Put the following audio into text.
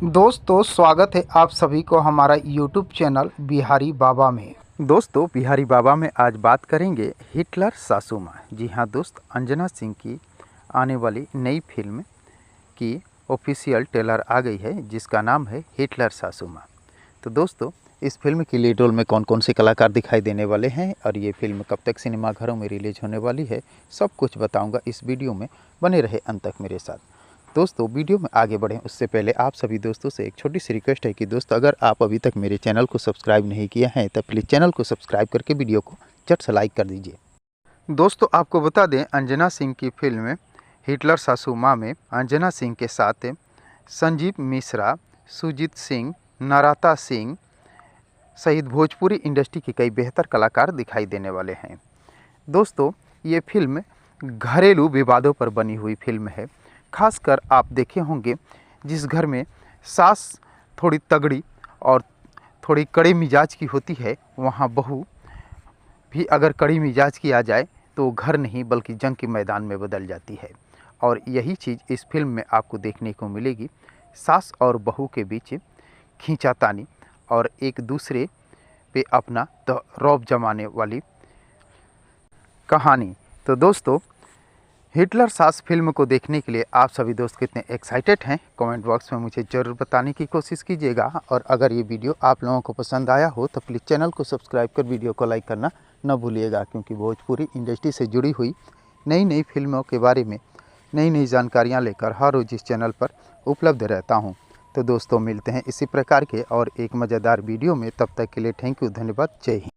दोस्तों स्वागत है आप सभी को हमारा यूट्यूब चैनल बिहारी बाबा में। दोस्तों बिहारी बाबा में आज बात करेंगे हिटलर सासू माँ। जी हाँ दोस्त, अंजना सिंह की आने वाली नई फिल्म की ऑफिशियल ट्रेलर आ गई है जिसका नाम है हिटलर सासू माँ। तो दोस्तों इस फिल्म की लीड रोल में कौन कौन से कलाकार दिखाई देने वाले हैं और ये फिल्म कब तक सिनेमाघरों में रिलीज होने वाली है, सब कुछ बताऊँगा इस वीडियो में। बने रहे अंत तक मेरे साथ। दोस्तों वीडियो में आगे बढ़ें उससे पहले आप सभी दोस्तों से एक छोटी सी रिक्वेस्ट है कि दोस्तों अगर आप अभी तक मेरे चैनल को सब्सक्राइब नहीं किया है तो प्लीज़ चैनल को सब्सक्राइब करके वीडियो को झट से लाइक कर दीजिए। दोस्तों आपको बता दें अंजना सिंह की फिल्म हिटलर सासू माँ में अंजना सिंह के साथ संजीव मिश्रा, सुजीत सिंह, नराता सिंह सहित भोजपुरी इंडस्ट्री के कई बेहतर कलाकार दिखाई देने वाले हैं। दोस्तों ये फिल्म घरेलू विवादों पर बनी हुई फिल्म है। खासकर आप देखे होंगे जिस घर में सास थोड़ी तगड़ी और थोड़ी कड़े मिजाज की होती है, वहाँ बहू भी अगर कड़ी मिजाज की आ जाए तो घर नहीं बल्कि जंग के मैदान में बदल जाती है। और यही चीज़ इस फिल्म में आपको देखने को मिलेगी। सास और बहू के बीच खींचातानी और एक दूसरे पे अपना रौब जमाने वाली कहानी। तो दोस्तों हिटलर सास फिल्म को देखने के लिए आप सभी दोस्त कितने एक्साइटेड हैं, कमेंट बॉक्स में मुझे ज़रूर बताने की कोशिश कीजिएगा। और अगर ये वीडियो आप लोगों को पसंद आया हो तो प्लीज़ चैनल को सब्सक्राइब कर वीडियो को लाइक करना न भूलिएगा, क्योंकि भोजपुरी इंडस्ट्री से जुड़ी हुई नई नई फिल्मों के बारे में नई नई जानकारियाँ लेकर हर रोज़ इस चैनल पर उपलब्ध रहता हूँ। तो दोस्तों मिलते हैं इसी प्रकार के और एक मज़ेदार वीडियो में, तब तक के लिए थैंक यू, धन्यवाद, जय हिंद।